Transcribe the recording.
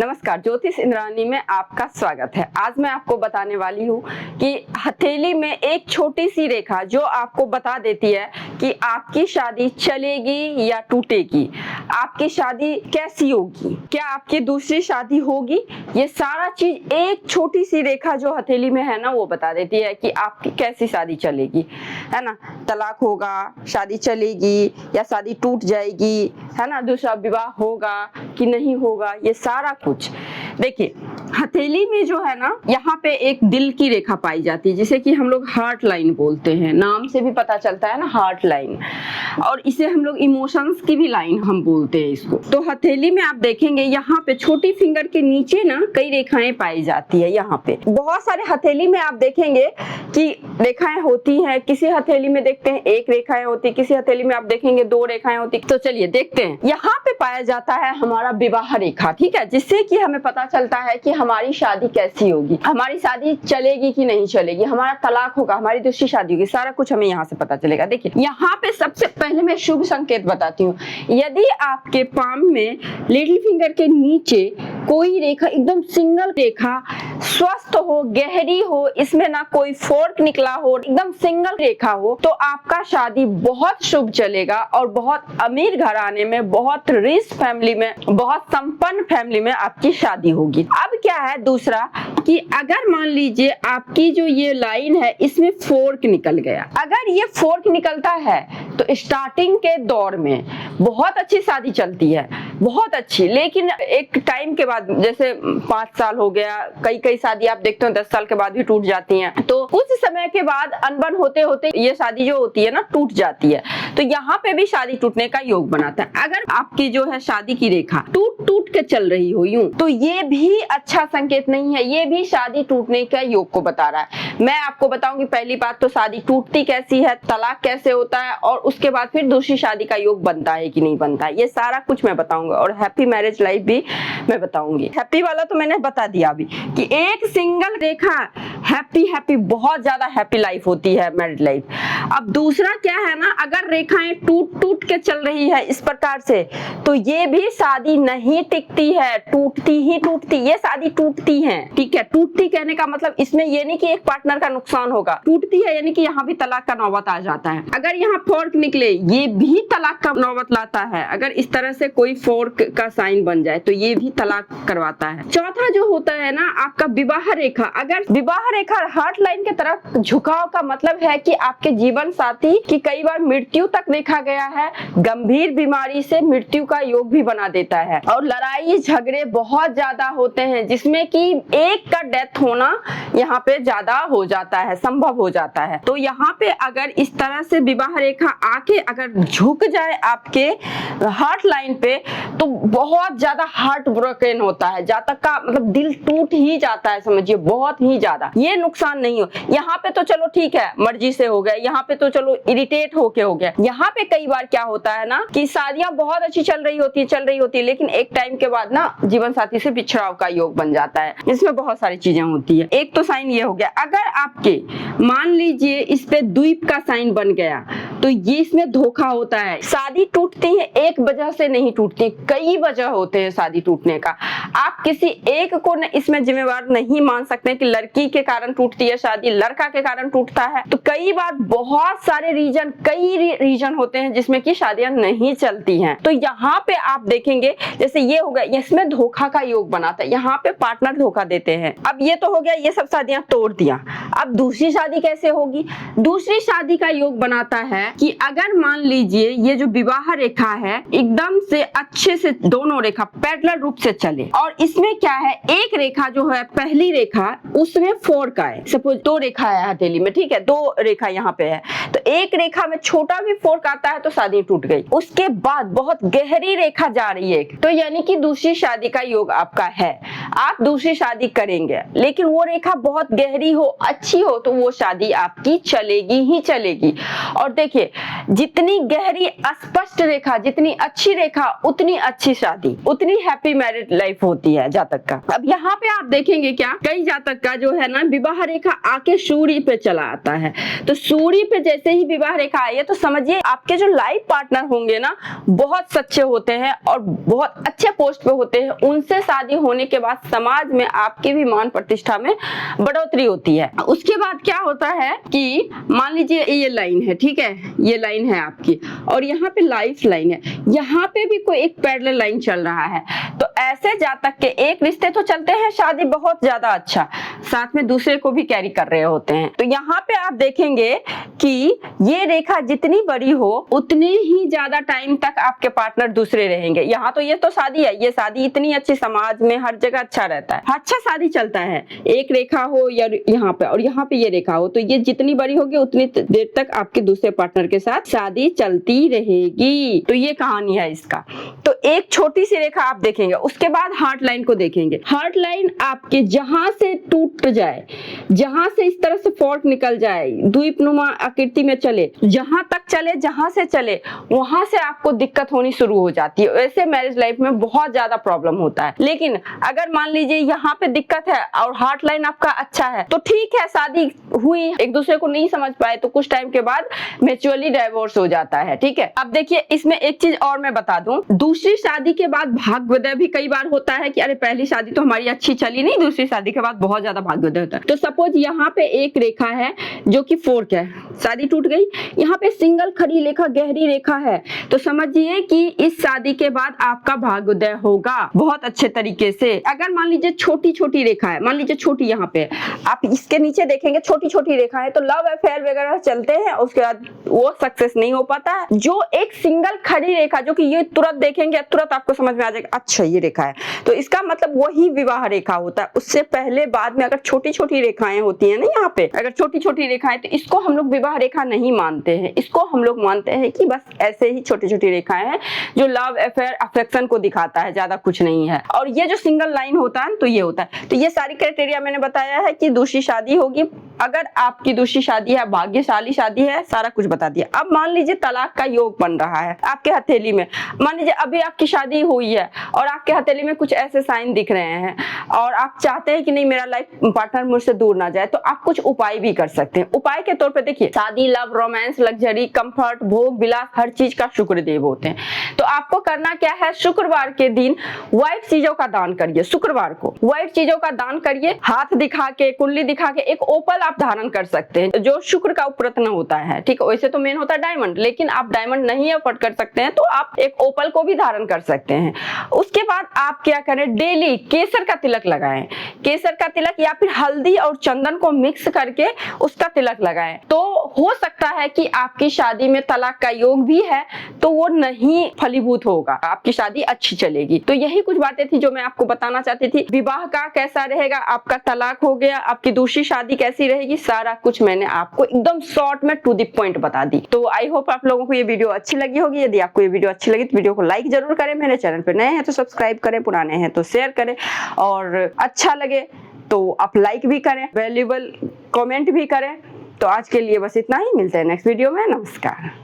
नमस्कार, ज्योतिष इंद्रानी में आपका स्वागत है। आज मैं आपको बताने वाली हूँ कि हथेली में एक छोटी सी रेखा जो आपको बता देती है कि आपकी शादी चलेगी या टूटेगी, आपकी शादी कैसी होगी, क्या आपकी दूसरी शादी होगी। ये सारा चीज एक छोटी सी रेखा जो हथेली में है ना, वो बता देती है कि आपकी कैसी शादी चलेगी, है ना। तलाक होगा, शादी चलेगी या शादी टूट जाएगी, है ना। दूसरा विवाह होगा कि नहीं होगा, ये सारा कुछ। देखिए, हथेली में जो है ना, यहाँ पे एक दिल की रेखा पाई जाती है जिसे कि हम लोग हार्ट लाइन बोलते हैं। नाम से भी पता चलता है ना, हार्ट लाइन। और इसे हम लोग इमोशंस की भी लाइन हम बोलते हैं इसको। तो हथेली में आप देखेंगे यहाँ पे छोटी फिंगर के नीचे ना कई रेखाएं पाई जाती है। यहाँ पे बहुत सारे हथेली में आप देखेंगे कि रेखाएं होती हैं। किसी हथेली में देखते हैं एक रेखाएं होती, किसी हथेली में आप देखेंगे दो रेखाएं होती। तो चलिए देखते हैं। यहाँ पे पाया जाता है हमारा विवाह रेखा, ठीक है, जिससे कि हमें पता चलता है कि हमारी शादी कैसी होगी, हमारी शादी चलेगी कि नहीं चलेगी, हमारा तलाक होगा, हमारी दूसरी शादी होगी, सारा कुछ हमें यहाँ से पता चलेगा। देखिए, यहाँ पे सबसे पहले मैं शुभ संकेत बताती हूँ। यदि आपके पाम में लिटिल फिंगर के नीचे कोई रेखा एकदम सिंगल रेखा स्वस्थ हो, गहरी हो, इसमें ना कोई फोर्क निकला हो, एकदम सिंगल रेखा हो, तो आपका शादी बहुत शुभ चलेगा और बहुत अमीर घराने में, बहुत रिच फैमिली में, बहुत संपन्न फैमिली में आपकी शादी होगी। अब क्या है दूसरा कि अगर मान लीजिए आपकी जो ये लाइन है इसमें फोर्क निकल गया, अगर ये फोर्क निकलता है तो स्टार्टिंग के दौर में बहुत अच्छी शादी चलती है, बहुत अच्छी। लेकिन एक टाइम के बाद, जैसे 5 साल हो गया, कई शादी आप देखते हो 10 साल के बाद भी टूट जाती हैं। तो कुछ समय के बाद अनबन होते होते ये शादी जो होती है ना, टूट जाती है। तो यहाँ पे भी शादी टूटने का योग बनाता है। अगर आपकी जो है शादी की रेखा टूट टूट के चल रही हो यूं, तो ये भी अच्छा संकेत नहीं है, ये भी शादी टूटने का योग को बता रहा है। मैं आपको बताऊंगी पहली बात तो शादी टूटती कैसी है, तलाक कैसे होता है, और उसके बाद फिर दूसरी शादी का योग बनता है कि नहीं बनता है, ये सारा कुछ मैं बताऊंगा। और हैप्पी मैरिज लाइफ भी मैं बताऊंगी। हैप्पी वाला तो मैंने बता दिया अभी कि एक सिंगल रेखा हैप्पी बहुत ज्यादा हैप्पी लाइफ होती है, मैरिड लाइफ। अब दूसरा क्या है ना, अगर रेखाएं टूट टूट के चल रही है इस प्रकार से, तो ये भी शादी नहीं टिकती है, टूटती ही टूटती, ये शादी टूटती है, ठीक है। टूटती कहने का मतलब इसमें ये नहीं कि एक पार्टनर का नुकसान होगा, टूटती है यानी कि यहाँ भी तलाक का नौबत आ जाता है। अगर यहाँ फोर्क निकले, ये भी तलाक का नौबत लाता है। अगर इस तरह से कोई फोर्क का साइन बन जाए तो ये भी तलाक करवाता है। चौथा जो होता है ना आपका विवाह रेखा, अगर विवाह रेखा हार्ट लाइन की तरफ झुकाव का मतलब है कि आपके जीवन साथी की कई बार मृत्यु तक देखा गया है, गंभीर बीमारी से मृत्यु का योग भी बना देता है। और लड़ाई झगड़े बहुत ज्यादा होते हैं जिसमें कि एक का डेथ होना यहाँ पे ज्यादा हो जाता है, संभव हो जाता है। तो यहाँ पे अगर इस तरह से विवाह रेखा आके अगर झुक जाए आपके हार्ट लाइन पे, तो बहुत ज्यादा हार्ट ब्रोकन होता है, जातक का मतलब दिल टूट ही जाता है, समझिए बहुत ही ज्यादा। ये नुकसान नहीं हो, यहाँ पे तो चलो ठीक है मर्जी से हो गया, यहाँ पे तो चलो इरिटेट होके हो गया। यहाँ पे कई बार क्या होता है ना कि शादियां बहुत अच्छी चल रही होती है, लेकिन एक टाइम के बाद ना जीवन साथी से बिछड़ाव का योग बन जाता है। इसमें बहुत सारी चीजें होती है। एक तो साइन ये हो गया। अगर आपके मान लीजिए इस पे द्वीप का साइन बन गया तो ये इसमें धोखा होता है। शादी टूटती है एक वजह से नहीं टूटती, कई वजह होते हैं शादी टूटने का। आप किसी एक को इसमें जिम्मेवार नहीं मान सकते कि लड़की के कारण टूटती है शादी, लड़का के कारण टूटता है। तो कई बार बहुत सारे रीजन, कई रीजन होते हैं जिसमें कि शादियां नहीं चलती हैं। तो यहाँ पे आप देखेंगे जैसे ये हो गया, इसमें धोखा का योग बनाता है, यहाँ पे पार्टनर धोखा देते हैं। अब ये तो हो गया, ये सब शादियां तोड़ दिया। अब दूसरी शादी कैसे होगी? दूसरी शादी का योग बनाता है कि अगर मान लीजिए ये जो विवाह रेखा है एकदम से अच्छे से दोनों रेखा पैरेलल रूप से चले, और इसमें क्या है, एक रेखा जो है पहली रेखा उसमें फोर्क आए, सपोज 2 रेखा है हथेली में, ठीक है, 2 रेखा यहाँ पे है, तो एक रेखा में छोटा भी फोर्क आता है तो शादी टूट गई। उसके बाद बहुत गहरी रेखा जा रही है, तो यानी कि दूसरी शादी का योग आपका है, आप दूसरी शादी करेंगे, लेकिन वो रेखा बहुत गहरी हो, अच्छी हो, तो वो शादी आपकी चलेगी ही चलेगी। और देखिए, जितनी गहरी स्पष्ट रेखा, जितनी अच्छी रेखा, उतनी अच्छी शादी, उतनी हैप्पी मैरिड लाइफ होती है जातक का। अब यहाँ पे आप देखेंगे क्या, कई जातक का जो है ना विवाह रेखा आके सूर्य पे चला आता है। तो सूर्य पे जैसे ही विवाह रेखा आई है तो समझिए आपके जो लाइफ पार्टनर होंगे ना बहुत सच्चे होते हैं और बहुत अच्छे पोस्ट पे होते हैं। उनसे शादी होने के बाद समाज में आपकी भी मान प्रतिष्ठा में बढ़ोतरी होती है। उसके बाद क्या होता है कि मान लीजिए ये लाइन है, ठीक है, ये लाइन है आपकी और यहाँ पे लाइफ लाइन है, यहाँ पे भी कोई एक पैरेलल लाइन चल रहा है। तो ऐसे जातक के एक रिश्ते तो चलते हैं शादी बहुत ज्यादा अच्छा, साथ में दूसरे को भी कैरी कर रहे होते हैं। तो यहाँ पे आप देखेंगे कि ये रेखा जितनी बड़ी हो उतने ही ज्यादा टाइम तक आपके पार्टनर दूसरे रहेंगे। यहाँ तो ये तो शादी है, ये शादी इतनी अच्छी समाज में हर जगह अच्छा रहता है, अच्छा शादी चलता है। एक रेखा हो या यहाँ पे और यहाँ पे ये रेखा हो तो ये जितनी बड़ी होगी उतनी देर तक आपके दूसरे पार्टनर के साथ शादी चलती रहेगी। तो ये कहानी है इसका। तो एक छोटी सी रेखा आप देखेंगे, उसके बाद हार्ट लाइन को देखेंगे। हार्ट लाइन आपके जहां से टूट जाए, जहां से इस तरह से फॉल्ट निकल जाए, द्वीपनुमा आकृति में चले, जहां तक चले, जहां से चले वहां से आपको दिक्कत होनी शुरू हो जाती है। वैसे मैरिज लाइफ में बहुत ज्यादा प्रॉब्लम होता है। लेकिन अगर मान लीजिए यहाँ पे दिक्कत है और हार्ट लाइन आपका अच्छा है तो ठीक है, शादी हुई, एक दूसरे को नहीं समझ पाए तो कुछ टाइम के बाद म्यूचुअली डाइवोर्स हो जाता है, ठीक है। अब देखिए इसमें एक चीज और मैं बता दूं, दूसरी शादी के बाद भाग्योदय भी कई बार होता है कि अरे पहली शादी तो हमारी अच्छी चली नहीं, दूसरी शादी के बाद बहुत ज्यादा भाग्योदय होता है। तो सपोज यहाँ पे एक रेखा है जो कि फोर्क है, शादी टूट गई, यहाँ पे सिंगल खड़ी रेखा गहरी रेखा है, तो समझिए कि इस शादी के बाद आपका भाग्योदय होगा बहुत अच्छे तरीके से। अगर मान लीजिए छोटी छोटी रेखा है, मान लीजिए छोटी यहाँ पे, आप इसके नीचे देखेंगे छोटी छोटी रेखा है तो लव अफेयर वगैरह चलते हैं, उसके बाद वो सक्सेस नहीं हो पाता है। जो एक सिंगल खड़ी रेखा जो कि ये तुरंत देखेंगे तुरंत आपको समझ में आ जाएगा अच्छा ये रेखा है, तो इसका मतलब वही विवाह रेखा होता है। उससे पहले बाद में अगर छोटी छोटी रेखाएं होती है ना, यहाँ पे अगर छोटी छोटी रेखाएं, तो इसको हम लोग विवाह रेखा नहीं मानते हैं। इसको हम लोग मानते हैं कि बस ऐसे ही छोटी छोटी रेखाएं हैं जो लव अफेयर अफेक्शन को दिखाता है, ज्यादा कुछ नहीं है। और ये जो सिंगल लाइन होता है तो ये होता है। तो ये सारी क्राइटेरिया मैंने बताया है कि दूसरी शादी होगी, अगर आपकी दूसरी शादी है, भाग्यशाली शादी है, सारा कुछ बता दिया। अब मान लीजिए तलाक का योग बन रहा है आपके हथेली में, मान लीजिए अभी आपकी शादी हुई है और आपके हथेली में कुछ ऐसे साइन दिख रहे हैं और आप चाहते हैं कि नहीं मेरा लाइफ पार्टनर मुझसे दूर ना जाए, तो आप कुछ उपाय भी कर सकते हैं। उपाय के तौर पे देखिए, शादी, लव, रोमांस, लग्जरी, कंफर्ट, भोग विलास, हर चीज का शुक्र देव होते हैं। तो आपको करना क्या है, शुक्रवार के दिन व्हाइट चीजों का दान करिए। शुक्रवार को व्हाइट चीजों का दान करिए, हाथ दिखा के, कुंडली दिखा के। एक ओपल आप धारण कर सकते हैं जो शुक्र का उपरत्न होता है, ठीक है। वैसे तो मेन होता है डायमंड, लेकिन आप डायमंड नहीं अफोर्ड कर सकते हैं तो आप एक ओपल को भी धारण कर सकते हैं। उसके बाद आप क्या करें, डेली केसर का तिलक लगाएं। केसर का तिलक या फिर हल्दी और चंदन को मिक्स करके उसका तिलक लगाएं। तो हो सकता है कि आपकी शादी में तलाक का योग भी है तो वो नहीं फलीभूत होगा, आपकी शादी अच्छी चलेगी। तो यही कुछ बातें थी जो मैं आपको बताना चाहती थी। विवाह का कैसा रहेगा, आपका तलाक हो गया, आपकी दूसरी शादी कैसी रहेगी, सारा कुछ मैंने आपको एकदम शॉर्ट में टू द पॉइंट बता दी। तो आई होप आप लोगों को ये वीडियो अच्छी लगी होगी। यदि आपको ये वीडियो अच्छी लगी तो वीडियो को लाइक जरूर करें, मेरे चैनल पर नए हैं तो सब्सक्राइब करें, पुराने हैं तो शेयर करें, और अच्छा लगे तो आप लाइक भी करें, वैल्यूएबल कमेंट भी करें। तो आज के लिए बस इतना ही, मिलते हैं नेक्स्ट वीडियो में। नमस्कार।